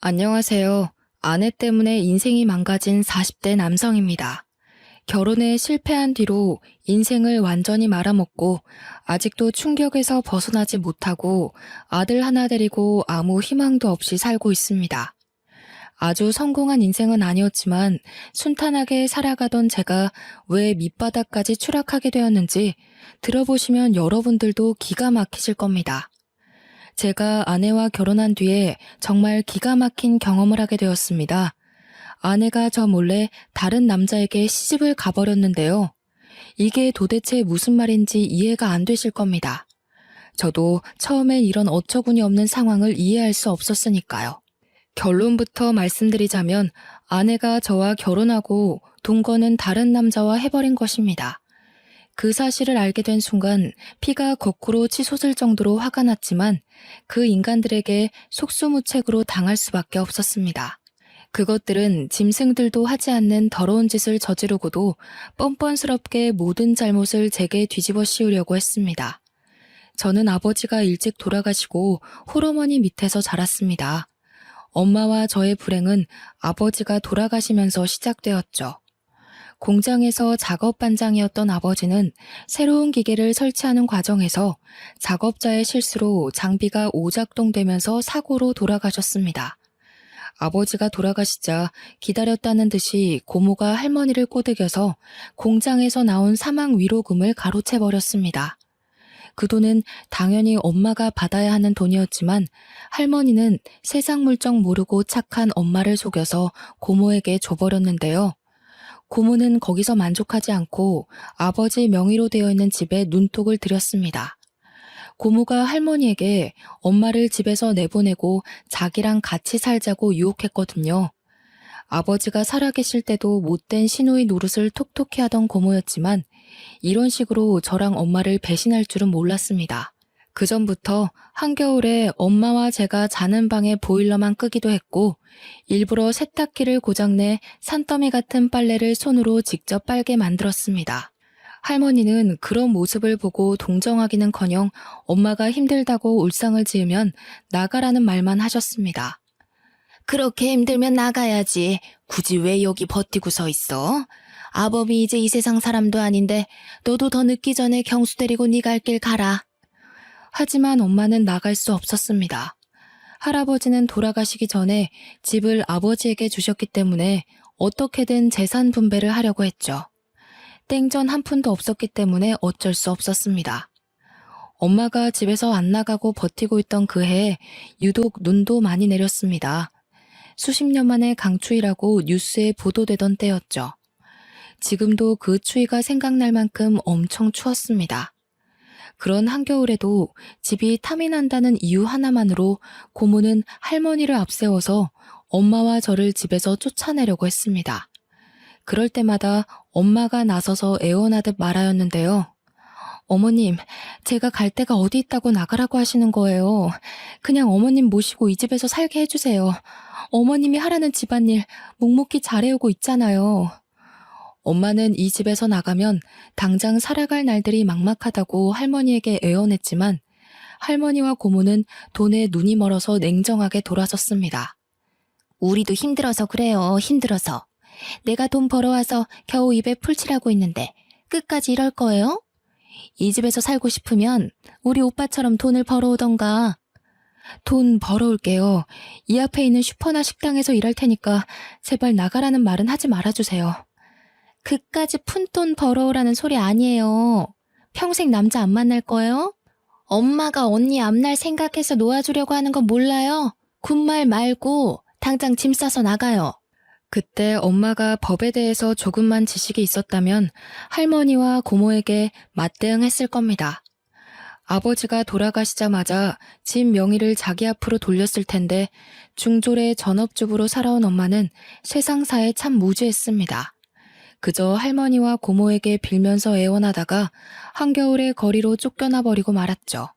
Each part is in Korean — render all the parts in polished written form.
안녕하세요. 아내 때문에 인생이 망가진 40대 남성입니다. 결혼에 실패한 뒤로 인생을 완전히 말아먹고 아직도 충격에서 벗어나지 못하고 아들 하나 데리고 아무 희망도 없이 살고 있습니다. 아주 성공한 인생은 아니었지만 순탄하게 살아가던 제가 왜 밑바닥까지 추락하게 되었는지 들어보시면 여러분들도 기가 막히실 겁니다. 제가 아내와 결혼한 뒤에 정말 기가 막힌 경험을 하게 되었습니다. 아내가 저 몰래 다른 남자에게 시집을 가버렸는데요. 이게 도대체 무슨 말인지 이해가 안 되실 겁니다. 저도 처음엔 이런 어처구니 없는 상황을 이해할 수 없었으니까요. 결론부터 말씀드리자면 아내가 저와 결혼하고 동거는 다른 남자와 해버린 것입니다. 그 사실을 알게 된 순간 피가 거꾸로 치솟을 정도로 화가 났지만 그 인간들에게 속수무책으로 당할 수밖에 없었습니다. 그것들은 짐승들도 하지 않는 더러운 짓을 저지르고도 뻔뻔스럽게 모든 잘못을 제게 뒤집어 씌우려고 했습니다. 저는 아버지가 일찍 돌아가시고 홀어머니 밑에서 자랐습니다. 엄마와 저의 불행은 아버지가 돌아가시면서 시작되었죠. 공장에서 작업 반장이었던 아버지는 새로운 기계를 설치하는 과정에서 작업자의 실수로 장비가 오작동되면서 사고로 돌아가셨습니다. 아버지가 돌아가시자 기다렸다는 듯이 고모가 할머니를 꼬드겨서 공장에서 나온 사망 위로금을 가로채버렸습니다. 그 돈은 당연히 엄마가 받아야 하는 돈이었지만 할머니는 세상 물정 모르고 착한 엄마를 속여서 고모에게 줘버렸는데요. 고모는 거기서 만족하지 않고 아버지 명의로 되어 있는 집에 눈독을 들였습니다. 고모가 할머니에게 엄마를 집에서 내보내고 자기랑 같이 살자고 유혹했거든요. 아버지가 살아계실 때도 못된 시누이 노릇을 톡톡히 하던 고모였지만 이런 식으로 저랑 엄마를 배신할 줄은 몰랐습니다. 그 전부터 한겨울에 엄마와 제가 자는 방에 보일러만 끄기도 했고 일부러 세탁기를 고장내 산더미 같은 빨래를 손으로 직접 빨게 만들었습니다. 할머니는 그런 모습을 보고 동정하기는커녕 엄마가 힘들다고 울상을 지으면 나가라는 말만 하셨습니다. 그렇게 힘들면 나가야지. 굳이 왜 여기 버티고 서 있어? 아범이 이제 이 세상 사람도 아닌데 너도 더 늦기 전에 경수 데리고 네 갈 길 가라. 하지만 엄마는 나갈 수 없었습니다. 할아버지는 돌아가시기 전에 집을 아버지에게 주셨기 때문에 어떻게든 재산 분배를 하려고 했죠. 땡전 한 푼도 없었기 때문에 어쩔 수 없었습니다. 엄마가 집에서 안 나가고 버티고 있던 그 해에 유독 눈도 많이 내렸습니다. 수십 년 만에 강추위라고 뉴스에 보도되던 때였죠. 지금도 그 추위가 생각날 만큼 엄청 추웠습니다. 그런 한겨울에도 집이 탐이 난다는 이유 하나만으로 고모는 할머니를 앞세워서 엄마와 저를 집에서 쫓아내려고 했습니다. 그럴 때마다 엄마가 나서서 애원하듯 말하였는데요. 어머님, 제가 갈 데가 어디 있다고 나가라고 하시는 거예요. 그냥 어머님 모시고 이 집에서 살게 해주세요. 어머님이 하라는 집안일 묵묵히 잘해오고 있잖아요. 엄마는 이 집에서 나가면 당장 살아갈 날들이 막막하다고 할머니에게 애원했지만 할머니와 고모는 돈에 눈이 멀어서 냉정하게 돌아섰습니다. 우리도 힘들어서 그래요, 힘들어서. 내가 돈 벌어와서 겨우 입에 풀칠하고 있는데 끝까지 이럴 거예요? 이 집에서 살고 싶으면 우리 오빠처럼 돈을 벌어오던가. 돈 벌어올게요. 이 앞에 있는 슈퍼나 식당에서 일할 테니까 제발 나가라는 말은 하지 말아주세요. 그까지 푼돈 벌어오라는 소리 아니에요. 평생 남자 안 만날 거예요? 엄마가 언니 앞날 생각해서 놓아주려고 하는 건 몰라요? 군말 말고 당장 짐 싸서 나가요. 그때 엄마가 법에 대해서 조금만 지식이 있었다면 할머니와 고모에게 맞대응했을 겁니다. 아버지가 돌아가시자마자 집 명의를 자기 앞으로 돌렸을 텐데 중졸의 전업주부로 살아온 엄마는 세상사에 참 무지했습니다. 그저 할머니와 고모에게 빌면서 애원하다가 한겨울에 거리로 쫓겨나 버리고 말았죠.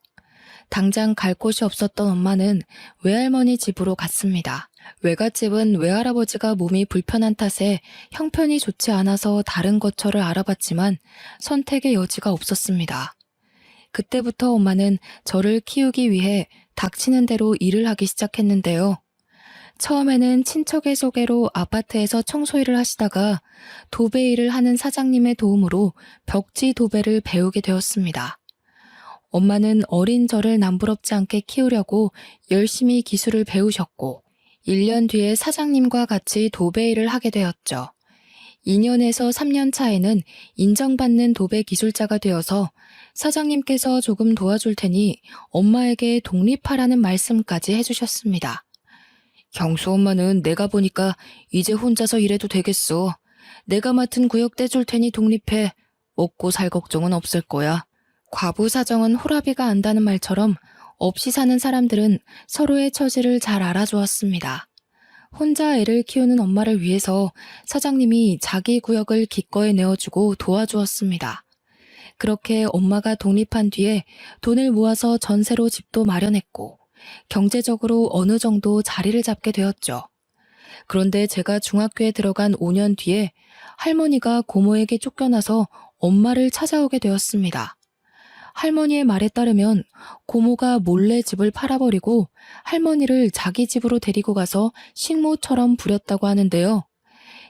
당장 갈 곳이 없었던 엄마는 외할머니 집으로 갔습니다. 외갓집은 외할아버지가 몸이 불편한 탓에 형편이 좋지 않아서 다른 거처를 알아봤지만 선택의 여지가 없었습니다. 그때부터 엄마는 저를 키우기 위해 닥치는 대로 일을 하기 시작했는데요. 처음에는 친척의 소개로 아파트에서 청소일을 하시다가 도배 일을 하는 사장님의 도움으로 벽지 도배를 배우게 되었습니다. 엄마는 어린 저를 남부럽지 않게 키우려고 열심히 기술을 배우셨고 1년 뒤에 사장님과 같이 도배 일을 하게 되었죠. 2년에서 3년 차에는 인정받는 도배 기술자가 되어서 사장님께서 조금 도와줄 테니 엄마에게 독립하라는 말씀까지 해주셨습니다. 경수 엄마는 내가 보니까 이제 혼자서 일해도 되겠어. 내가 맡은 구역 떼줄 테니 독립해. 먹고 살 걱정은 없을 거야. 과부 사정은 호라비가 안다는 말처럼 없이 사는 사람들은 서로의 처지를 잘 알아주었습니다. 혼자 애를 키우는 엄마를 위해서 사장님이 자기 구역을 기꺼이 내어주고 도와주었습니다. 그렇게 엄마가 독립한 뒤에 돈을 모아서 전세로 집도 마련했고 경제적으로 어느 정도 자리를 잡게 되었죠. 그런데 제가 중학교에 들어간 5년 뒤에 할머니가 고모에게 쫓겨나서 엄마를 찾아오게 되었습니다. 할머니의 말에 따르면 고모가 몰래 집을 팔아버리고 할머니를 자기 집으로 데리고 가서 식모처럼 부렸다고 하는데요.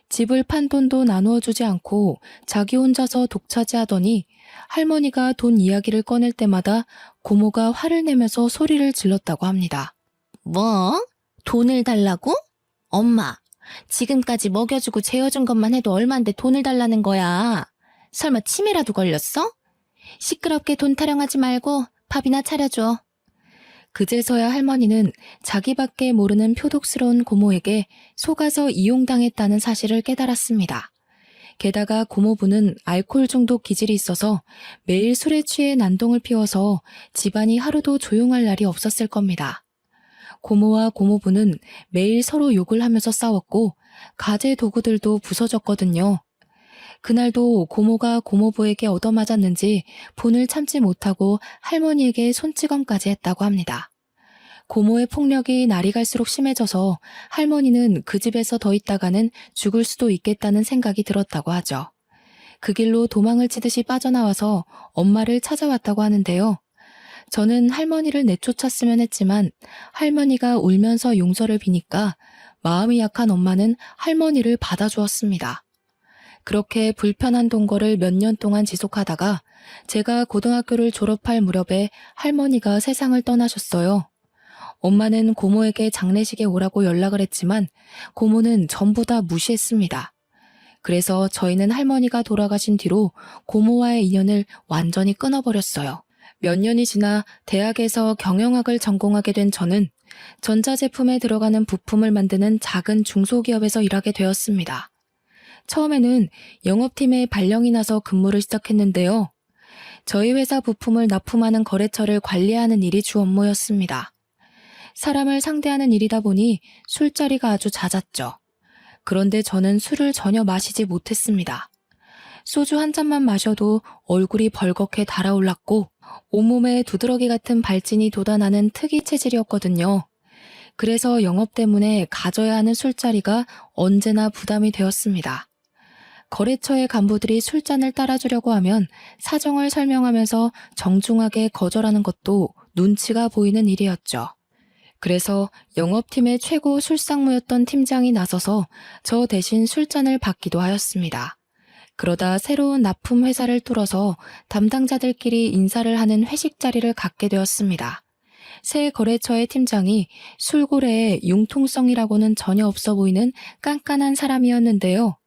집을 판 돈도 나누어 주지 않고 자기 혼자서 독차지하더니 할머니가 돈 이야기를 꺼낼 때마다 고모가 화를 내면서 소리를 질렀다고 합니다. 뭐? 돈을 달라고? 엄마, 지금까지 먹여주고 재워준 것만 해도 얼만데 돈을 달라는 거야. 설마 치매라도 걸렸어? 시끄럽게 돈 타령하지 말고 밥이나 차려줘. 그제서야 할머니는 자기밖에 모르는 표독스러운 고모에게 속아서 이용당했다는 사실을 깨달았습니다. 게다가 고모부는 알코올 중독 기질이 있어서 매일 술에 취해 난동을 피워서 집안이 하루도 조용할 날이 없었을 겁니다. 고모와 고모부는 매일 서로 욕을 하면서 싸웠고 가재 도구들도 부서졌거든요. 그날도 고모가 고모부에게 얻어맞았는지 분을 참지 못하고 할머니에게 손찌검까지 했다고 합니다. 고모의 폭력이 날이 갈수록 심해져서 할머니는 그 집에서 더 있다가는 죽을 수도 있겠다는 생각이 들었다고 하죠. 그 길로 도망을 치듯이 빠져나와서 엄마를 찾아왔다고 하는데요. 저는 할머니를 내쫓았으면 했지만 할머니가 울면서 용서를 비니까 마음이 약한 엄마는 할머니를 받아주었습니다. 그렇게 불편한 동거를 몇 년 동안 지속하다가 제가 고등학교를 졸업할 무렵에 할머니가 세상을 떠나셨어요. 엄마는 고모에게 장례식에 오라고 연락을 했지만 고모는 전부 다 무시했습니다. 그래서 저희는 할머니가 돌아가신 뒤로 고모와의 인연을 완전히 끊어버렸어요. 몇 년이 지나 대학에서 경영학을 전공하게 된 저는 전자제품에 들어가는 부품을 만드는 작은 중소기업에서 일하게 되었습니다. 처음에는 영업팀에 발령이 나서 근무를 시작했는데요. 저희 회사 부품을 납품하는 거래처를 관리하는 일이 주 업무였습니다. 사람을 상대하는 일이다 보니 술자리가 아주 잦았죠. 그런데 저는 술을 전혀 마시지 못했습니다. 소주 한 잔만 마셔도 얼굴이 벌겋게 달아올랐고 온몸에 두드러기 같은 발진이 돋아나는 특이 체질이었거든요. 그래서 영업 때문에 가져야 하는 술자리가 언제나 부담이 되었습니다. 거래처의 간부들이 술잔을 따라주려고 하면 사정을 설명하면서 정중하게 거절하는 것도 눈치가 보이는 일이었죠. 그래서 영업팀의 최고 술상무였던 팀장이 나서서 저 대신 술잔을 받기도 하였습니다. 그러다 새로운 납품 회사를 뚫어서 담당자들끼리 인사를 하는 회식 자리를 갖게 되었습니다. 새 거래처의 팀장이 술고래에 융통성이라고는 전혀 없어 보이는 깐깐한 사람이었는데요.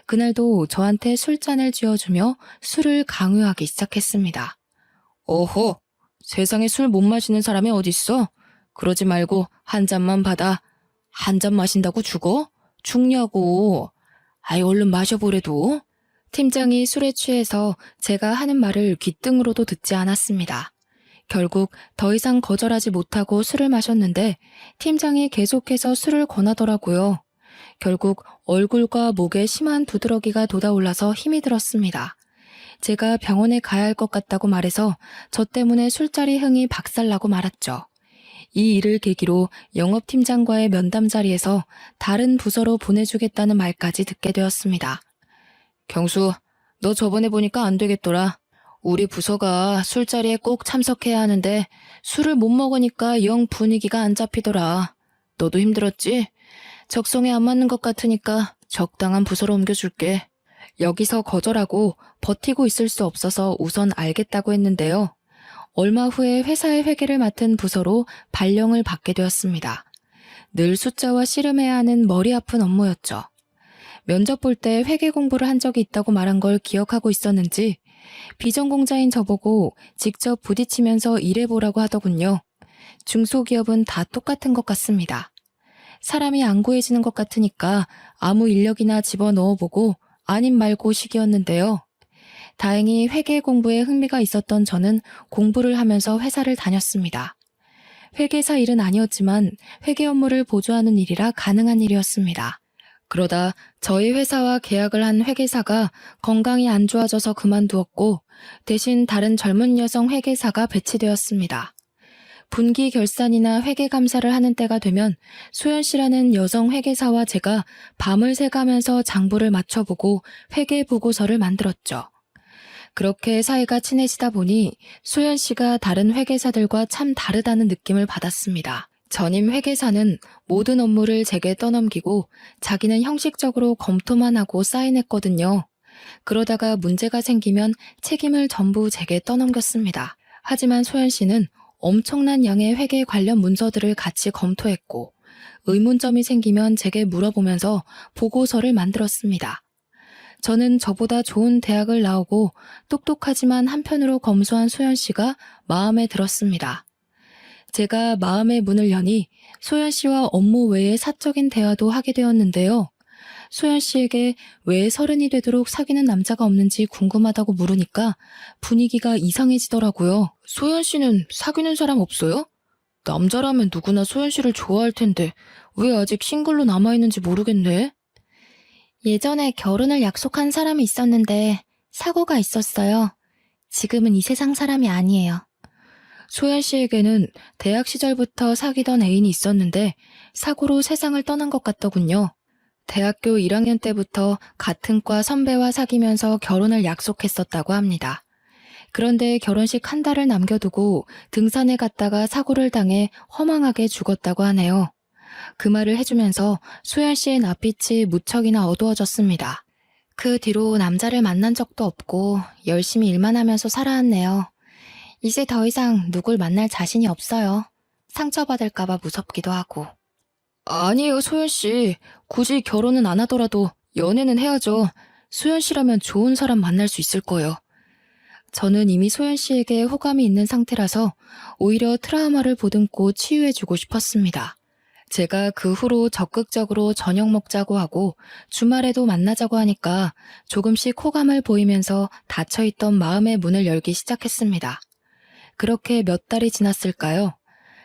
그날도 저한테 술잔을 쥐어주며 술을 강요하기 시작했습니다. 어허, 세상에 술 못 마시는 사람이 어딨어? 그러지 말고 한 잔만 받아. 한 잔 마신다고 죽어? 죽냐고. 아이 얼른 마셔보래도. 팀장이 술에 취해서 제가 하는 말을 귓등으로도 듣지 않았습니다. 결국 더 이상 거절하지 못하고 술을 마셨는데 팀장이 계속해서 술을 권하더라고요. 결국 얼굴과 목에 심한 두드러기가 돋아올라서 힘이 들었습니다. 제가 병원에 가야 할 것 같다고 말해서 저 때문에 술자리 흥이 박살나고 말았죠. 이 일을 계기로 영업팀장과의 면담 자리에서 다른 부서로 보내주겠다는 말까지 듣게 되었습니다. 경수, 너 저번에 보니까 안 되겠더라. 우리 부서가 술자리에 꼭 참석해야 하는데 술을 못 먹으니까 영 분위기가 안 잡히더라. 너도 힘들었지? 적성에 안 맞는 것 같으니까 적당한 부서로 옮겨줄게. 여기서 거절하고 버티고 있을 수 없어서 우선 알겠다고 했는데요. 얼마 후에 회사의 회계를 맡은 부서로 발령을 받게 되었습니다. 늘 숫자와 씨름해야 하는 머리 아픈 업무였죠. 면접 볼 때 회계 공부를 한 적이 있다고 말한 걸 기억하고 있었는지 비전공자인 저보고 직접 부딪히면서 일해보라고 하더군요. 중소기업은 다 똑같은 것 같습니다. 사람이 안 구해지는 것 같으니까 아무 인력이나 집어넣어보고 아님 말고 식이었는데요. 다행히 회계 공부에 흥미가 있었던 저는 공부를 하면서 회사를 다녔습니다. 회계사 일은 아니었지만 회계 업무를 보조하는 일이라 가능한 일이었습니다. 그러다 저희 회사와 계약을 한 회계사가 건강이 안 좋아져서 그만두었고 대신 다른 젊은 여성 회계사가 배치되었습니다. 분기 결산이나 회계 감사를 하는 때가 되면 소연 씨라는 여성 회계사와 제가 밤을 새가면서 장부를 맞춰보고 회계 보고서를 만들었죠. 그렇게 사이가 친해지다 보니 소연 씨가 다른 회계사들과 참 다르다는 느낌을 받았습니다. 전임 회계사는 모든 업무를 제게 떠넘기고 자기는 형식적으로 검토만 하고 사인했거든요. 그러다가 문제가 생기면 책임을 전부 제게 떠넘겼습니다. 하지만 소연 씨는 엄청난 양의 회계 관련 문서들을 같이 검토했고 의문점이 생기면 제게 물어보면서 보고서를 만들었습니다. 저는 저보다 좋은 대학을 나오고 똑똑하지만 한편으로 검소한 소연 씨가 마음에 들었습니다. 제가 마음의 문을 여니 소연 씨와 업무 외에 사적인 대화도 하게 되었는데요. 소연 씨에게 왜 30이 되도록 사귀는 남자가 없는지 궁금하다고 물으니까 분위기가 이상해지더라고요. 소연 씨는 사귀는 사람 없어요? 남자라면 누구나 소연 씨를 좋아할 텐데 왜 아직 싱글로 남아있는지 모르겠네. 예전에 결혼을 약속한 사람이 있었는데 사고가 있었어요. 지금은 이 세상 사람이 아니에요. 소연 씨에게는 대학 시절부터 사귀던 애인이 있었는데 사고로 세상을 떠난 것 같더군요. 대학교 1학년 때부터 같은 과 선배와 사귀면서 결혼을 약속했었다고 합니다. 그런데 결혼식 한 달을 남겨두고 등산에 갔다가 사고를 당해 허망하게 죽었다고 하네요. 그 말을 해주면서 소연 씨의 낯빛이 무척이나 어두워졌습니다. 그 뒤로 남자를 만난 적도 없고 열심히 일만 하면서 살아왔네요. 이제 더 이상 누굴 만날 자신이 없어요. 상처받을까봐 무섭기도 하고. 아니에요, 소연 씨. 굳이 결혼은 안 하더라도 연애는 해야죠. 소연 씨라면 좋은 사람 만날 수 있을 거예요. 저는 이미 소연 씨에게 호감이 있는 상태라서 오히려 트라우마를 보듬고 치유해주고 싶었습니다. 제가 그 후로 적극적으로 저녁 먹자고 하고 주말에도 만나자고 하니까 조금씩 호감을 보이면서 닫혀있던 마음의 문을 열기 시작했습니다. 그렇게 몇 달이 지났을까요?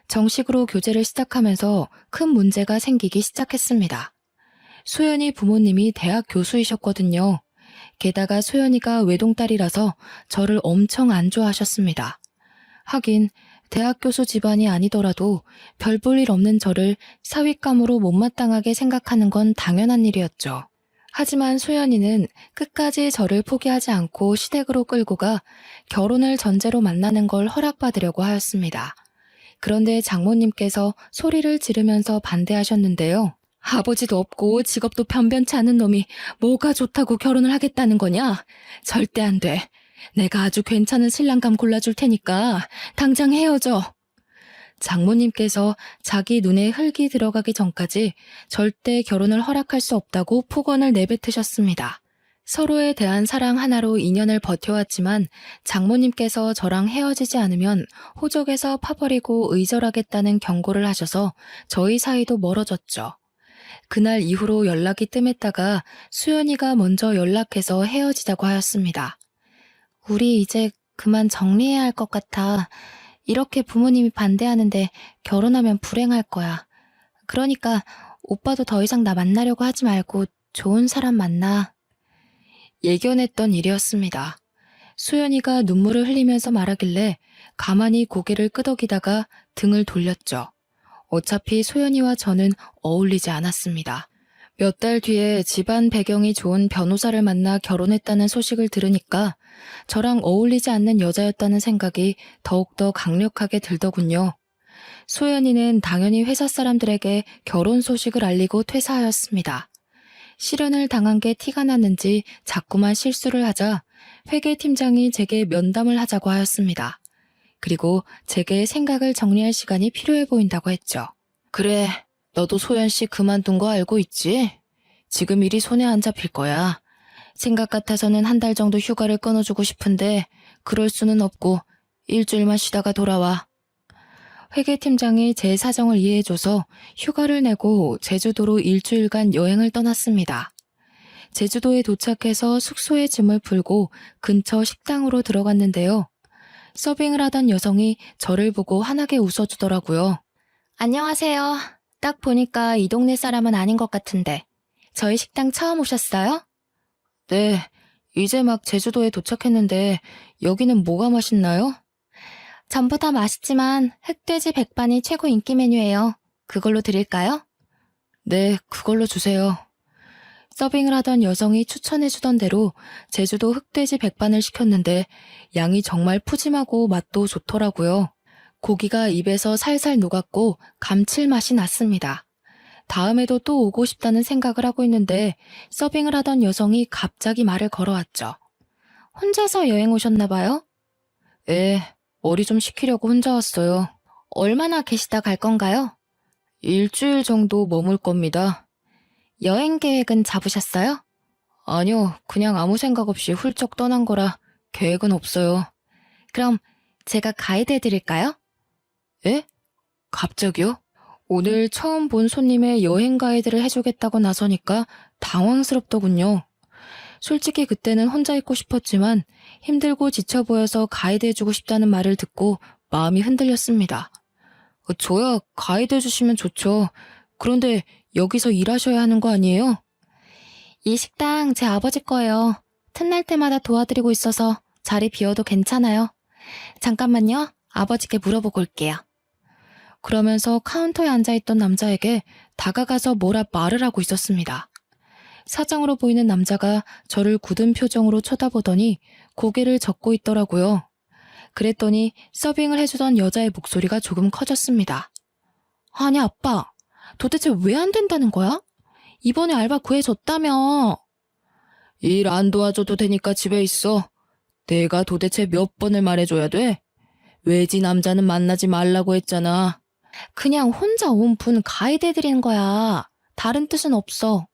정식으로 교제를 시작하면서 큰 문제가 생기기 시작했습니다. 소연이 부모님이 대학 교수이셨거든요. 게다가 소연이가 외동딸이라서 저를 엄청 안 좋아하셨습니다. 하긴 대학 교수 집안이 아니더라도 별 볼 일 없는 저를 사윗감으로 못마땅하게 생각하는 건 당연한 일이었죠. 하지만 소연이는 끝까지 저를 포기하지 않고 시댁으로 끌고 가 결혼을 전제로 만나는 걸 허락받으려고 하였습니다. 그런데 장모님께서 소리를 지르면서 반대하셨는데요. 아버지도 없고 직업도 변변치 않은 놈이 뭐가 좋다고 결혼을 하겠다는 거냐? 절대 안 돼. 내가 아주 괜찮은 신랑감 골라줄 테니까 당장 헤어져. 장모님께서 자기 눈에 흙이 들어가기 전까지 절대 결혼을 허락할 수 없다고 폭언을 내뱉으셨습니다. 서로에 대한 사랑 하나로 인연을 버텨왔지만 장모님께서 저랑 헤어지지 않으면 호적에서 파버리고 의절하겠다는 경고를 하셔서 저희 사이도 멀어졌죠. 그날 이후로 연락이 뜸했다가 수연이가 먼저 연락해서 헤어지자고 하였습니다. 우리 이제 그만 정리해야 할 것 같아. 이렇게 부모님이 반대하는데 결혼하면 불행할 거야. 그러니까 오빠도 더 이상 나 만나려고 하지 말고 좋은 사람 만나. 예견했던 일이었습니다. 수연이가 눈물을 흘리면서 말하길래 가만히 고개를 끄덕이다가 등을 돌렸죠. 어차피 소연이와 저는 어울리지 않았습니다. 몇 달 뒤에 집안 배경이 좋은 변호사를 만나 결혼했다는 소식을 들으니까 저랑 어울리지 않는 여자였다는 생각이 더욱더 강력하게 들더군요. 소연이는 당연히 회사 사람들에게 결혼 소식을 알리고 퇴사하였습니다. 실연을 당한 게 티가 났는지 자꾸만 실수를 하자 회계팀장이 제게 면담을 하자고 하였습니다. 그리고 제게 생각을 정리할 시간이 필요해 보인다고 했죠. 그래, 너도 소연 씨 그만둔 거 알고 있지? 지금 일이 손에 안 잡힐 거야. 생각 같아서는 한 달 정도 휴가를 끊어주고 싶은데 그럴 수는 없고 일주일만 쉬다가 돌아와. 회계팀장이 제 사정을 이해해줘서 휴가를 내고 제주도로 일주일간 여행을 떠났습니다. 제주도에 도착해서 숙소에 짐을 풀고 근처 식당으로 들어갔는데요. 서빙을 하던 여성이 저를 보고 환하게 웃어주더라고요. 안녕하세요. 딱 보니까 이 동네 사람은 아닌 것 같은데 저희 식당 처음 오셨어요? 네, 이제 막 제주도에 도착했는데 여기는 뭐가 맛있나요? 전부 다 맛있지만 흑돼지 백반이 최고 인기 메뉴예요. 그걸로 드릴까요? 네, 그걸로 주세요. 서빙을 하던 여성이 추천해주던 대로 제주도 흑돼지 백반을 시켰는데 양이 정말 푸짐하고 맛도 좋더라고요. 고기가 입에서 살살 녹았고 감칠맛이 났습니다. 다음에도 또 오고 싶다는 생각을 하고 있는데 서빙을 하던 여성이 갑자기 말을 걸어왔죠. 혼자서 여행 오셨나 봐요? 예, 머리 좀 식히려고 혼자 왔어요. 얼마나 계시다 갈 건가요? 일주일 정도 머물 겁니다. 여행 계획은 잡으셨어요? 아니요, 그냥 아무 생각 없이 훌쩍 떠난 거라 계획은 없어요. 그럼 제가 가이드 해드릴까요? 예? 갑자기요? 오늘 처음 본 손님의 여행 가이드를 해주겠다고 나서니까 당황스럽더군요. 솔직히 그때는 혼자 있고 싶었지만 힘들고 지쳐 보여서 가이드 해주고 싶다는 말을 듣고 마음이 흔들렸습니다. 저야 가이드 해주시면 좋죠. 그런데 여기서 일하셔야 하는 거 아니에요? 이 식당 제 아버지 거예요. 틈날 때마다 도와드리고 있어서 자리 비워도 괜찮아요. 잠깐만요. 아버지께 물어보고 올게요. 그러면서 카운터에 앉아있던 남자에게 다가가서 뭐라 말을 하고 있었습니다. 사장으로 보이는 남자가 저를 굳은 표정으로 쳐다보더니 고개를 젓고 있더라고요. 그랬더니 서빙을 해주던 여자의 목소리가 조금 커졌습니다. 아니 아빠, 도대체 왜 안 된다는 거야? 이번에 알바 구해줬다며. 일 안 도와줘도 되니까 집에 있어. 내가 도대체 몇 번을 말해줘야 돼? 외지 남자는 만나지 말라고 했잖아. 그냥 혼자 온 분 가이드 해드리는 거야. 다른 뜻은 없어.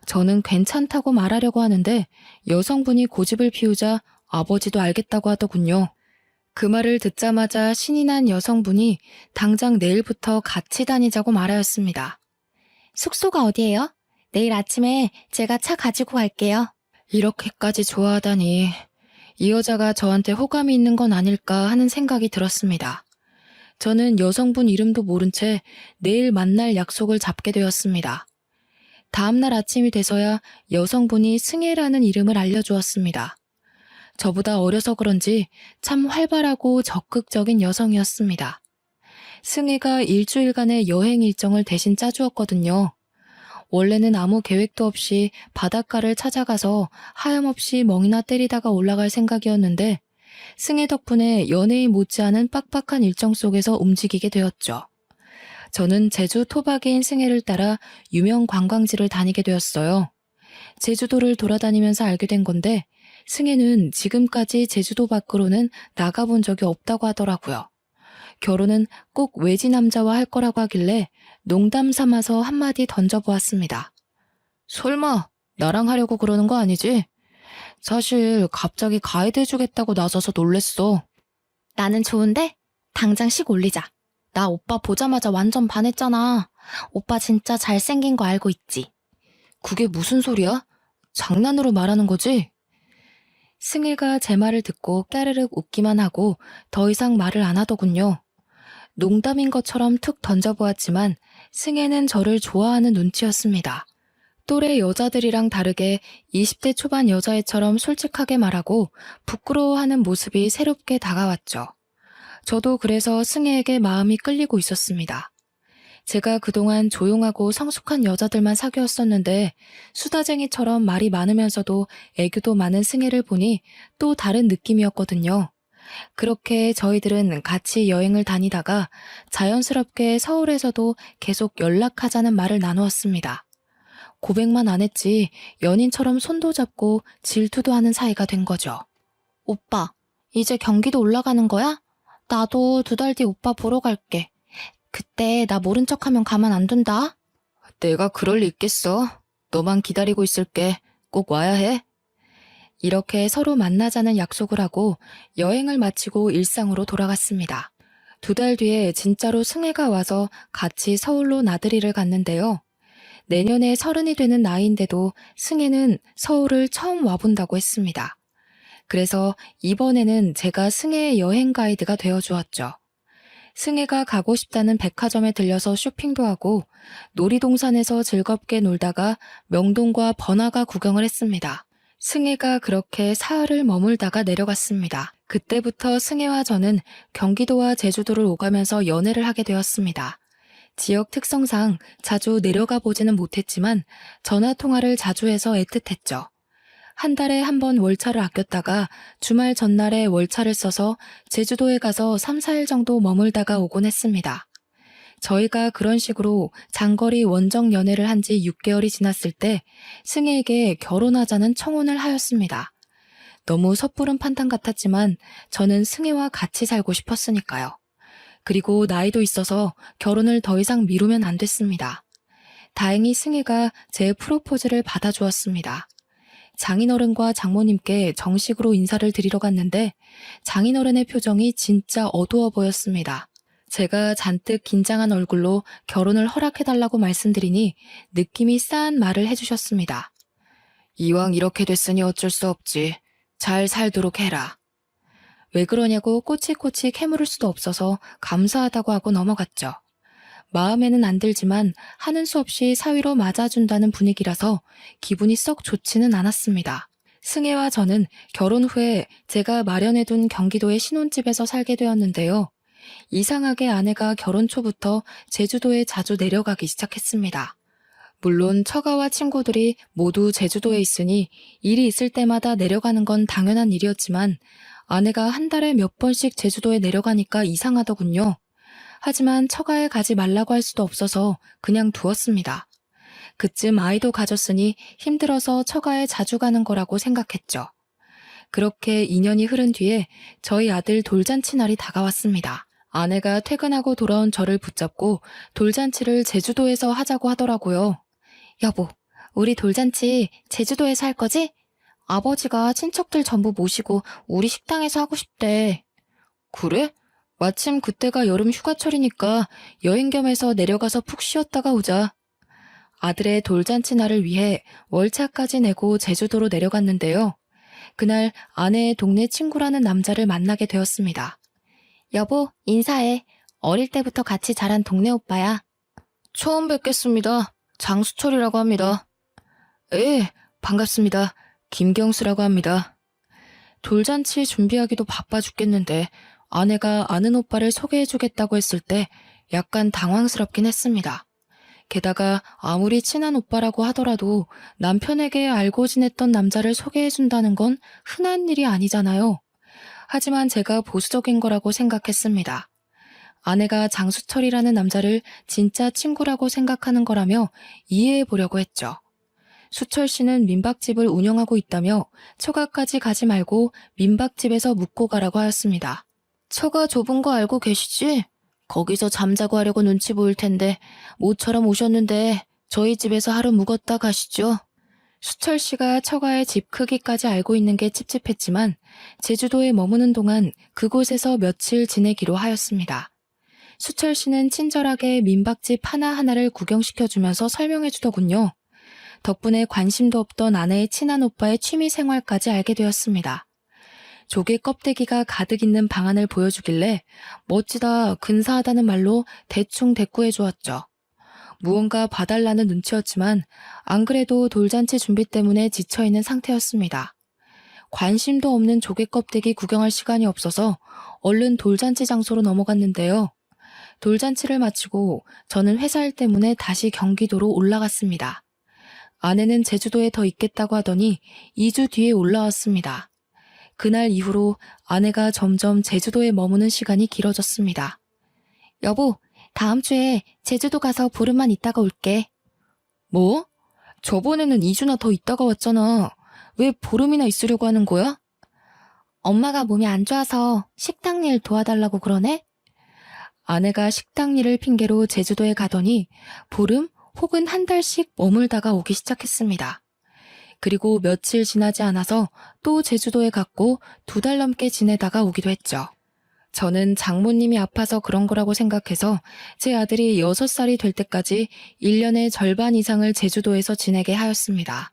저는 괜찮다고 말하려고 하는데 여성분이 고집을 피우자 아버지도 알겠다고 하더군요. 그 말을 듣자마자 신이 난 여성분이 당장 내일부터 같이 다니자고 말하였습니다. 숙소가 어디예요? 내일 아침에 제가 차 가지고 갈게요. 이렇게까지 좋아하다니 이 여자가 저한테 호감이 있는 건 아닐까 하는 생각이 들었습니다. 저는 여성분 이름도 모른 채 내일 만날 약속을 잡게 되었습니다. 다음날 아침이 돼서야 여성분이 승혜라는 이름을 알려주었습니다. 저보다 어려서 그런지 참 활발하고 적극적인 여성이었습니다. 승혜가 일주일간의 여행 일정을 대신 짜주었거든요. 원래는 아무 계획도 없이 바닷가를 찾아가서 하염없이 멍이나 때리다가 올라갈 생각이었는데 승혜 덕분에 연예인 못지않은 빡빡한 일정 속에서 움직이게 되었죠. 저는 제주 토박이인 승혜를 따라 유명 관광지를 다니게 되었어요. 제주도를 돌아다니면서 알게 된 건데 승혜는 지금까지 제주도 밖으로는 나가본 적이 없다고 하더라고요. 결혼은 꼭 외지 남자와 할 거라고 하길래 농담 삼아서 한마디 던져보았습니다. 설마 나랑 하려고 그러는 거 아니지? 사실 갑자기 가이드 해주겠다고 나서서 놀랬어. 나는 좋은데 당장 식 올리자. 나 오빠 보자마자 완전 반했잖아. 오빠 진짜 잘생긴 거 알고 있지? 그게 무슨 소리야? 장난으로 말하는 거지? 승희가 제 말을 듣고 까르륵 웃기만 하고 더 이상 말을 안 하더군요. 농담인 것처럼 툭 던져보았지만 승혜는 저를 좋아하는 눈치였습니다. 또래 여자들이랑 다르게 20대 초반 여자애처럼 솔직하게 말하고 부끄러워하는 모습이 새롭게 다가왔죠. 저도 그래서 승혜에게 마음이 끌리고 있었습니다. 제가 그동안 조용하고 성숙한 여자들만 사귀었었는데 수다쟁이처럼 말이 많으면서도 애교도 많은 승혜를 보니 또 다른 느낌이었거든요. 그렇게 저희들은 같이 여행을 다니다가 자연스럽게 서울에서도 계속 연락하자는 말을 나누었습니다. 고백만 안 했지 연인처럼 손도 잡고 질투도 하는 사이가 된 거죠. 오빠, 이제 경기도 올라가는 거야? 나도 2달 뒤 오빠 보러 갈게. 그때 나 모른 척하면 가만 안 둔다. 내가 그럴 리 있겠어. 너만 기다리고 있을게. 꼭 와야 해. 이렇게 서로 만나자는 약속을 하고 여행을 마치고 일상으로 돌아갔습니다. 2달 뒤에 진짜로 승혜가 와서 같이 서울로 나들이를 갔는데요. 내년에 30이 되는 나이인데도 승혜는 서울을 처음 와본다고 했습니다. 그래서 이번에는 제가 승혜의 여행 가이드가 되어주었죠. 승혜가 가고 싶다는 백화점에 들려서 쇼핑도 하고 놀이동산에서 즐겁게 놀다가 명동과 번화가 구경을 했습니다. 승혜가 그렇게 사흘을 머물다가 내려갔습니다. 그때부터 승혜와 저는 경기도와 제주도를 오가면서 연애를 하게 되었습니다. 지역 특성상 자주 내려가 보지는 못했지만 전화 통화를 자주 해서 애틋했죠. 한 달에 한 번 월차를 아꼈다가 주말 전날에 월차를 써서 제주도에 가서 3, 4일 정도 머물다가 오곤 했습니다. 저희가 그런 식으로 장거리 원정 연애를 한 지 6개월이 지났을 때 승혜에게 결혼하자는 청혼을 하였습니다. 너무 섣부른 판단 같았지만 저는 승혜와 같이 살고 싶었으니까요. 그리고 나이도 있어서 결혼을 더 이상 미루면 안 됐습니다. 다행히 승혜가 제 프로포즈를 받아주었습니다. 장인어른과 장모님께 정식으로 인사를 드리러 갔는데 장인어른의 표정이 진짜 어두워 보였습니다. 제가 잔뜩 긴장한 얼굴로 결혼을 허락해달라고 말씀드리니 느낌이 싸한 말을 해주셨습니다. 이왕 이렇게 됐으니 어쩔 수 없지. 잘 살도록 해라. 왜 그러냐고 꼬치꼬치 캐물을 수도 없어서 감사하다고 하고 넘어갔죠. 마음에는 안 들지만 하는 수 없이 사위로 맞아준다는 분위기라서 기분이 썩 좋지는 않았습니다. 승혜와 저는 결혼 후에 제가 마련해둔 경기도의 신혼집에서 살게 되었는데요. 이상하게 아내가 결혼 초부터 제주도에 자주 내려가기 시작했습니다. 물론 처가와 친구들이 모두 제주도에 있으니 일이 있을 때마다 내려가는 건 당연한 일이었지만 아내가 한 달에 몇 번씩 제주도에 내려가니까 이상하더군요. 하지만 처가에 가지 말라고 할 수도 없어서 그냥 두었습니다. 그쯤 아이도 가졌으니 힘들어서 처가에 자주 가는 거라고 생각했죠. 그렇게 2년이 흐른 뒤에 저희 아들 돌잔치 날이 다가왔습니다. 아내가 퇴근하고 돌아온 저를 붙잡고 돌잔치를 제주도에서 하자고 하더라고요. 여보, 우리 돌잔치 제주도에서 할 거지? 아버지가 친척들 전부 모시고 우리 식당에서 하고 싶대. 그래? 마침 그때가 여름 휴가철이니까 여행 겸해서 내려가서 푹 쉬었다가 오자. 아들의 돌잔치 날을 위해 월차까지 내고 제주도로 내려갔는데요. 그날 아내의 동네 친구라는 남자를 만나게 되었습니다. 여보, 인사해. 어릴 때부터 같이 자란 동네 오빠야. 처음 뵙겠습니다. 장수철이라고 합니다. 예, 반갑습니다. 김경수라고 합니다. 돌잔치 준비하기도 바빠 죽겠는데 아내가 아는 오빠를 소개해주겠다고 했을 때 약간 당황스럽긴 했습니다. 게다가 아무리 친한 오빠라고 하더라도 남편에게 알고 지냈던 남자를 소개해준다는 건 흔한 일이 아니잖아요. 하지만 제가 보수적인 거라고 생각했습니다. 아내가 장수철이라는 남자를 진짜 친구라고 생각하는 거라며 이해해 보려고 했죠. 수철 씨는 민박집을 운영하고 있다며 처가까지 가지 말고 민박집에서 묵고 가라고 하였습니다. 처가 좁은 거 알고 계시지? 거기서 잠자고 하려고 눈치 보일 텐데 모처럼 오셨는데 저희 집에서 하루 묵었다 가시죠. 수철 씨가 처가의 집 크기까지 알고 있는 게 찝찝했지만 제주도에 머무는 동안 그곳에서 며칠 지내기로 하였습니다. 수철 씨는 친절하게 민박집 하나하나를 구경시켜주면서 설명해 주더군요. 덕분에 관심도 없던 아내의 친한 오빠의 취미 생활까지 알게 되었습니다. 조개 껍데기가 가득 있는 방안을 보여주길래 멋지다, 근사하다는 말로 대충 대꾸해 주었죠. 무언가 봐달라는 눈치였지만 안 그래도 돌잔치 준비 때문에 지쳐있는 상태였습니다. 관심도 없는 조개 껍데기 구경할 시간이 없어서 얼른 돌잔치 장소로 넘어갔는데요. 돌잔치를 마치고 저는 회사 일 때문에 다시 경기도로 올라갔습니다. 아내는 제주도에 더 있겠다고 하더니 2주 뒤에 올라왔습니다. 그날 이후로 아내가 점점 제주도에 머무는 시간이 길어졌습니다. 여보, 다음 주에 제주도 가서 보름만 있다가 올게. 뭐? 저번에는 2주나 더 있다가 왔잖아. 왜 보름이나 있으려고 하는 거야? 엄마가 몸이 안 좋아서 식당 일 도와달라고 그러네? 아내가 식당 일을 핑계로 제주도에 가더니 보름 혹은 한 달씩 머물다가 오기 시작했습니다. 그리고 며칠 지나지 않아서 또 제주도에 갔고 2달 넘게 지내다가 오기도 했죠. 저는 장모님이 아파서 그런 거라고 생각해서 제 아들이 6살이 될 때까지 1년의 절반 이상을 제주도에서 지내게 하였습니다.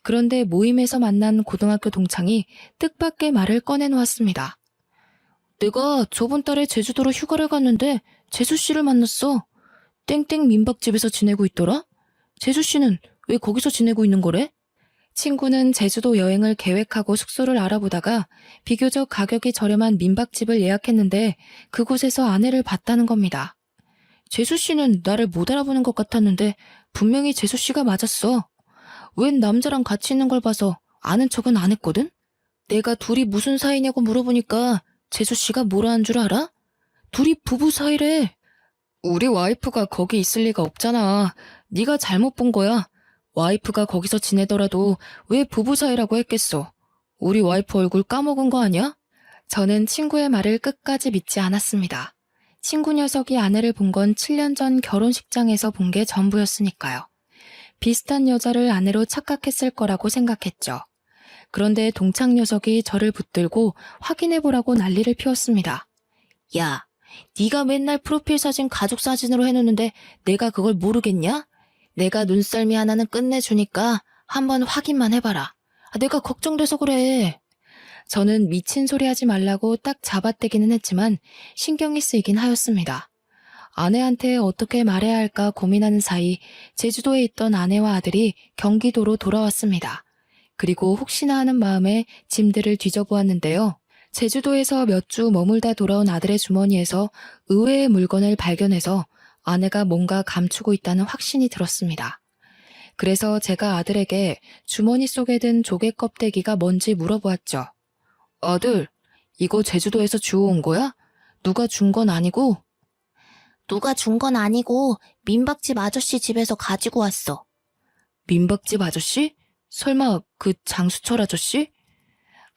그런데 모임에서 만난 고등학교 동창이 뜻밖의 말을 꺼내놓았습니다. 내가 저번 달에 제주도로 휴가를 갔는데 재수 씨를 만났어. 땡땡 민박집에서 지내고 있더라? 재수 씨는 왜 거기서 지내고 있는 거래? 친구는 제주도 여행을 계획하고 숙소를 알아보다가 비교적 가격이 저렴한 민박집을 예약했는데 그곳에서 아내를 봤다는 겁니다. 재수 씨는 나를 못 알아보는 것 같았는데 분명히 재수 씨가 맞았어. 웬 남자랑 같이 있는 걸 봐서 아는 척은 안 했거든? 내가 둘이 무슨 사이냐고 물어보니까 재수 씨가 뭐라 한 줄 알아? 둘이 부부 사이래. 우리 와이프가 거기 있을 리가 없잖아. 네가 잘못 본 거야. 와이프가 거기서 지내더라도 왜 부부 사이라고 했겠어? 우리 와이프 얼굴 까먹은 거 아니야? 저는 친구의 말을 끝까지 믿지 않았습니다. 친구 녀석이 아내를 본 건 7년 전 결혼식장에서 본 게 전부였으니까요. 비슷한 여자를 아내로 착각했을 거라고 생각했죠. 그런데 동창 녀석이 저를 붙들고 확인해보라고 난리를 피웠습니다. 야, 네가 맨날 프로필 사진 가족 사진으로 해놓는데 내가 그걸 모르겠냐? 내가 눈썰미 하나는 끝내주니까 한번 확인만 해봐라. 내가 걱정돼서 그래. 저는 미친 소리 하지 말라고 딱 잡아떼기는 했지만 신경이 쓰이긴 하였습니다. 아내한테 어떻게 말해야 할까 고민하는 사이 제주도에 있던 아내와 아들이 경기도로 돌아왔습니다. 그리고 혹시나 하는 마음에 짐들을 뒤져보았는데요. 제주도에서 몇 주 머물다 돌아온 아들의 주머니에서 의외의 물건을 발견해서 아내가 뭔가 감추고 있다는 확신이 들었습니다. 그래서 제가 아들에게 주머니 속에 든 조개 껍데기가 뭔지 물어보았죠. 아들, 이거 제주도에서 주워온 거야? 누가 준 건 아니고? 누가 준 건 아니고 민박집 아저씨 집에서 가지고 왔어. 민박집 아저씨? 설마 그 장수철 아저씨?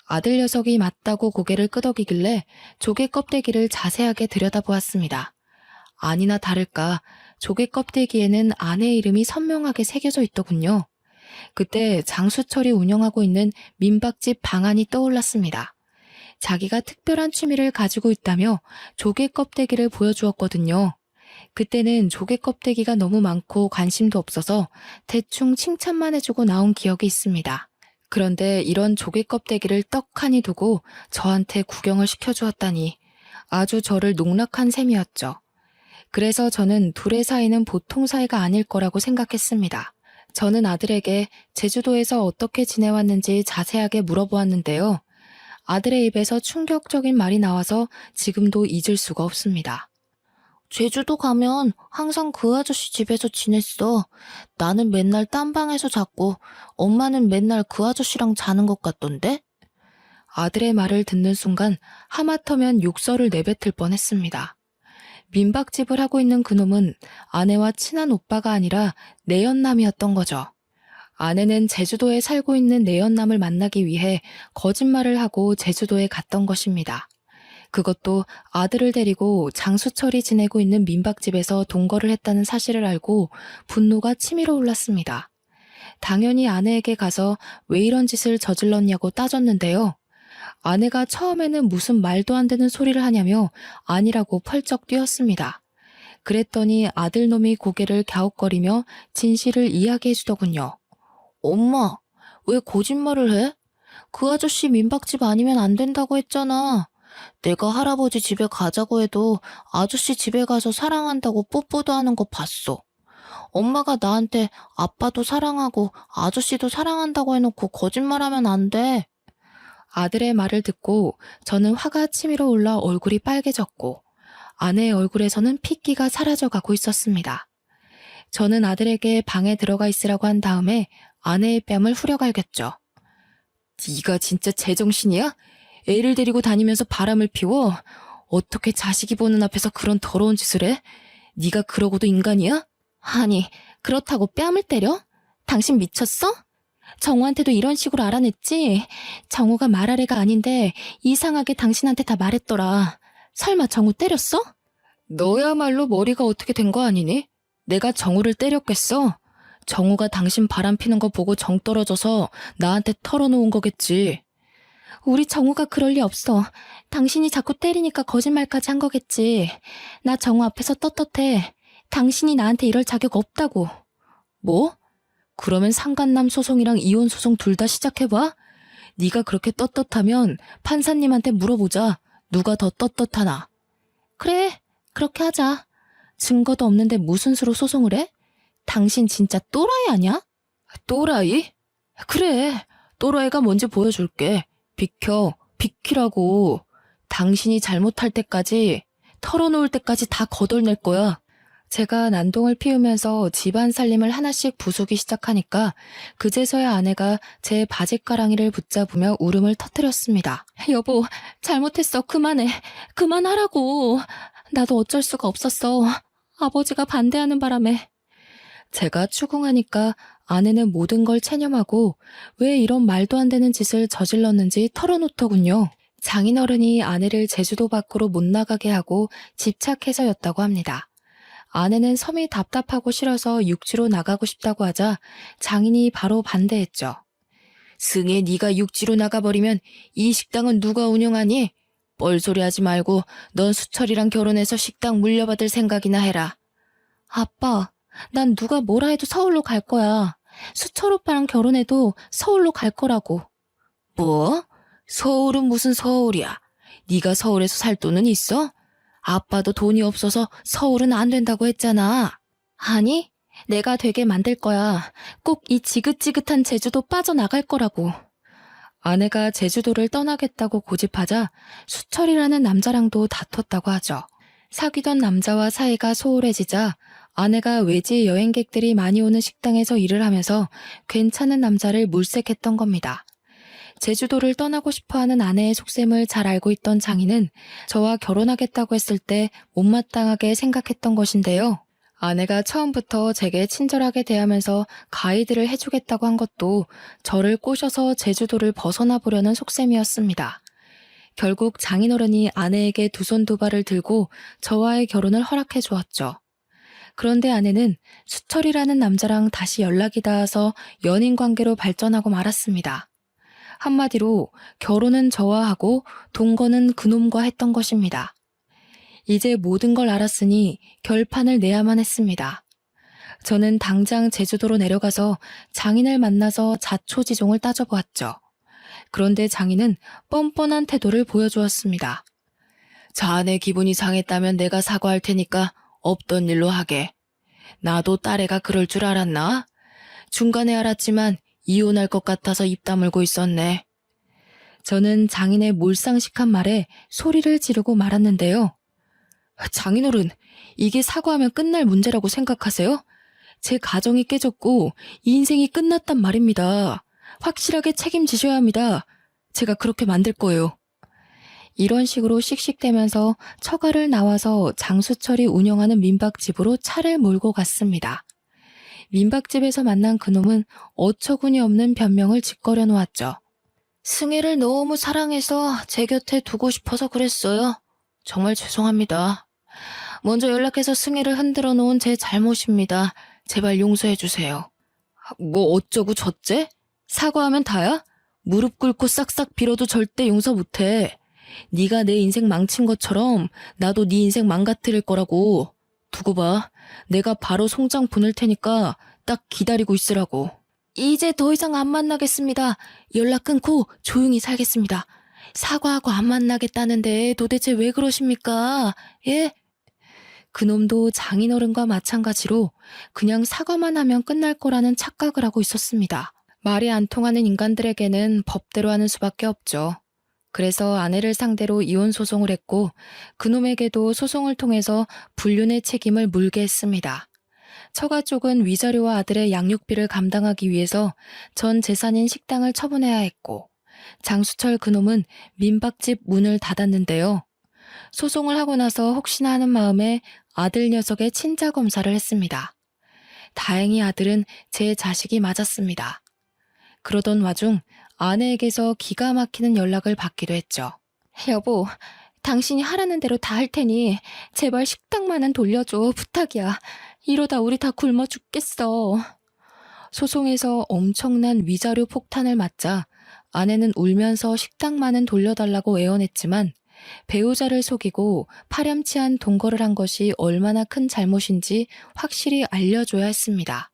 아들 녀석이 맞다고 고개를 끄덕이길래 조개 껍데기를 자세하게 들여다보았습니다. 아니나 다를까 조개 껍데기에는 아내의 이름이 선명하게 새겨져 있더군요. 그때 장수철이 운영하고 있는 민박집 방안이 떠올랐습니다. 자기가 특별한 취미를 가지고 있다며 조개 껍데기를 보여주었거든요. 그때는 조개 껍데기가 너무 많고 관심도 없어서 대충 칭찬만 해주고 나온 기억이 있습니다. 그런데 이런 조개 껍데기를 떡하니 두고 저한테 구경을 시켜주었다니 아주 저를 농락한 셈이었죠. 그래서 저는 둘의 사이는 보통 사이가 아닐 거라고 생각했습니다. 저는 아들에게 제주도에서 어떻게 지내왔는지 자세하게 물어보았는데요. 아들의 입에서 충격적인 말이 나와서 지금도 잊을 수가 없습니다. 제주도 가면 항상 그 아저씨 집에서 지냈어. 나는 맨날 딴 방에서 잤고 엄마는 맨날 그 아저씨랑 자는 것 같던데? 아들의 말을 듣는 순간 하마터면 욕설을 내뱉을 뻔했습니다. 민박집을 하고 있는 그놈은 아내와 친한 오빠가 아니라 내연남이었던 거죠. 아내는 제주도에 살고 있는 내연남을 만나기 위해 거짓말을 하고 제주도에 갔던 것입니다. 그것도 아들을 데리고 장수철이 지내고 있는 민박집에서 동거를 했다는 사실을 알고 분노가 치밀어 올랐습니다. 당연히 아내에게 가서 왜 이런 짓을 저질렀냐고 따졌는데요. 아내가 처음에는 무슨 말도 안 되는 소리를 하냐며 아니라고 펄쩍 뛰었습니다. 그랬더니 아들놈이 고개를 갸웃거리며 진실을 이야기해 주더군요. 엄마, 왜 거짓말을 해? 그 아저씨 민박집 아니면 안 된다고 했잖아. 내가 할아버지 집에 가자고 해도 아저씨 집에 가서 사랑한다고 뽀뽀도 하는 거 봤어. 엄마가 나한테 아빠도 사랑하고 아저씨도 사랑한다고 해놓고 거짓말하면 안 돼. 아들의 말을 듣고 저는 화가 치밀어 올라 얼굴이 빨개졌고 아내의 얼굴에서는 핏기가 사라져가고 있었습니다. 저는 아들에게 방에 들어가 있으라고 한 다음에 아내의 뺨을 후려갈겼죠. 네가 진짜 제정신이야? 애를 데리고 다니면서 바람을 피워? 어떻게 자식이 보는 앞에서 그런 더러운 짓을 해? 네가 그러고도 인간이야? 아니, 그렇다고 뺨을 때려? 당신 미쳤어? 정우한테도 이런 식으로 알아냈지? 정우가 말할 애가 아닌데 이상하게 당신한테 다 말했더라. 설마 정우 때렸어? 너야말로 머리가 어떻게 된 거 아니니? 내가 정우를 때렸겠어? 정우가 당신 바람 피는 거 보고 정 떨어져서 나한테 털어놓은 거겠지. 우리 정우가 그럴 리 없어. 당신이 자꾸 때리니까 거짓말까지 한 거겠지. 나 정우 앞에서 떳떳해. 당신이 나한테 이럴 자격 없다고. 뭐? 그러면 상간남 소송이랑 이혼 소송 둘 다 시작해봐? 네가 그렇게 떳떳하면 판사님한테 물어보자. 누가 더 떳떳하나? 그래, 그렇게 하자. 증거도 없는데 무슨 수로 소송을 해? 당신 진짜 또라이 아니야? 또라이? 그래, 또라이가 뭔지 보여줄게. 비키라고. 당신이 잘못할 때까지, 털어놓을 때까지 다 거덜낼 거야. 제가 난동을 피우면서 집안 살림을 하나씩 부수기 시작하니까 그제서야 아내가 제 바짓가랑이를 붙잡으며 울음을 터뜨렸습니다. 여보, 잘못했어. 그만해. 그만하라고. 나도 어쩔 수가 없었어. 아버지가 반대하는 바람에. 제가 추궁하니까 아내는 모든 걸 체념하고 왜 이런 말도 안 되는 짓을 저질렀는지 털어놓더군요. 장인어른이 아내를 제주도 밖으로 못 나가게 하고 집착해서였다고 합니다. 아내는 섬이 답답하고 싫어서 육지로 나가고 싶다고 하자 장인이 바로 반대했죠. 승혜, 네가 육지로 나가버리면 이 식당은 누가 운영하니? 뻘소리 하지 말고 넌 수철이랑 결혼해서 식당 물려받을 생각이나 해라. 아빠, 난 누가 뭐라 해도 서울로 갈 거야. 수철 오빠랑 결혼해도 서울로 갈 거라고. 뭐? 서울은 무슨 서울이야? 네가 서울에서 살 돈은 있어? 아빠도 돈이 없어서 서울은 안 된다고 했잖아. 아니, 내가 되게 만들 거야. 꼭 이 지긋지긋한 제주도 빠져나갈 거라고. 아내가 제주도를 떠나겠다고 고집하자 수철이라는 남자랑도 다퉜다고 하죠. 사귀던 남자와 사이가 소홀해지자 아내가 외지 여행객들이 많이 오는 식당에서 일을 하면서 괜찮은 남자를 물색했던 겁니다. 제주도를 떠나고 싶어하는 아내의 속셈을 잘 알고 있던 장인은 저와 결혼하겠다고 했을 때 못마땅하게 생각했던 것인데요. 아내가 처음부터 제게 친절하게 대하면서 가이드를 해주겠다고 한 것도 저를 꼬셔서 제주도를 벗어나 보려는 속셈이었습니다. 결국 장인어른이 아내에게 두 손 두 발을 들고 저와의 결혼을 허락해 주었죠. 그런데 아내는 수철이라는 남자랑 다시 연락이 닿아서 연인 관계로 발전하고 말았습니다. 한마디로 결혼은 저와 하고 동거는 그놈과 했던 것입니다. 이제 모든 걸 알았으니 결판을 내야만 했습니다. 저는 당장 제주도로 내려가서 장인을 만나서 자초지종을 따져보았죠. 그런데 장인은 뻔뻔한 태도를 보여주었습니다. 자네 기분이 상했다면 내가 사과할 테니까 없던 일로 하게. 나도 딸애가 그럴 줄 알았나? 중간에 알았지만 이혼할 것 같아서 입 다물고 있었네. 저는 장인의 몰상식한 말에 소리를 지르고 말았는데요. 장인어른, 이게 사과하면 끝날 문제라고 생각하세요? 제 가정이 깨졌고 인생이 끝났단 말입니다. 확실하게 책임지셔야 합니다. 제가 그렇게 만들 거예요. 이런 식으로 씩씩대면서 처가를 나와서 장수철이 운영하는 민박집으로 차를 몰고 갔습니다. 민박집에서 만난 그놈은 어처구니 없는 변명을 짓거려 놓았죠. 승혜를 너무 사랑해서 제 곁에 두고 싶어서 그랬어요. 정말 죄송합니다. 먼저 연락해서 승혜를 흔들어 놓은 제 잘못입니다. 제발 용서해 주세요. 뭐 어쩌고 저째? 사과하면 다야? 무릎 꿇고 싹싹 빌어도 절대 용서 못해. 네가 내 인생 망친 것처럼 나도 네 인생 망가뜨릴 거라고. 두고 봐. 내가 바로 송장 보낼 테니까 딱 기다리고 있으라고. 이제 더 이상 안 만나겠습니다. 연락 끊고 조용히 살겠습니다. 사과하고 안 만나겠다는데 도대체 왜 그러십니까? 예? 그놈도 장인어른과 마찬가지로 그냥 사과만 하면 끝날 거라는 착각을 하고 있었습니다. 말이 안 통하는 인간들에게는 법대로 하는 수밖에 없죠. 그래서 아내를 상대로 이혼 소송을 했고 그놈에게도 소송을 통해서 불륜의 책임을 물게 했습니다. 처가 쪽은 위자료와 아들의 양육비를 감당하기 위해서 전 재산인 식당을 처분해야 했고 장수철 그놈은 민박집 문을 닫았는데요. 소송을 하고 나서 혹시나 하는 마음에 아들 녀석의 친자 검사를 했습니다. 다행히 아들은 제 자식이 맞았습니다. 그러던 와중 아내에게서 기가 막히는 연락을 받기도 했죠. 여보, 당신이 하라는 대로 다 할 테니 제발 식당만은 돌려줘. 부탁이야. 이러다 우리 다 굶어 죽겠어. 소송에서 엄청난 위자료 폭탄을 맞자 아내는 울면서 식당만은 돌려달라고 애원했지만 배우자를 속이고 파렴치한 동거를 한 것이 얼마나 큰 잘못인지 확실히 알려줘야 했습니다.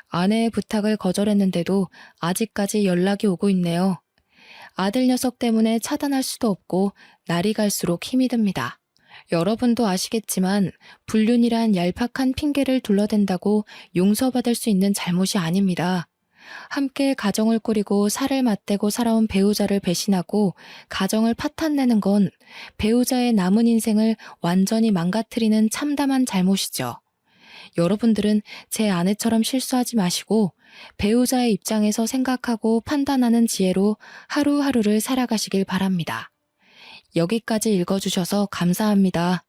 아내의 부탁을 거절했는데도 아직까지 연락이 오고 있네요. 아들 녀석 때문에 차단할 수도 없고 날이 갈수록 힘이 듭니다. 여러분도 아시겠지만 불륜이란 얄팍한 핑계를 둘러댄다고 용서받을 수 있는 잘못이 아닙니다. 함께 가정을 꾸리고 살을 맞대고 살아온 배우자를 배신하고 가정을 파탄내는 건 배우자의 남은 인생을 완전히 망가뜨리는 참담한 잘못이죠. 여러분들은 제 아내처럼 실수하지 마시고 배우자의 입장에서 생각하고 판단하는 지혜로 하루하루를 살아가시길 바랍니다. 여기까지 읽어주셔서 감사합니다.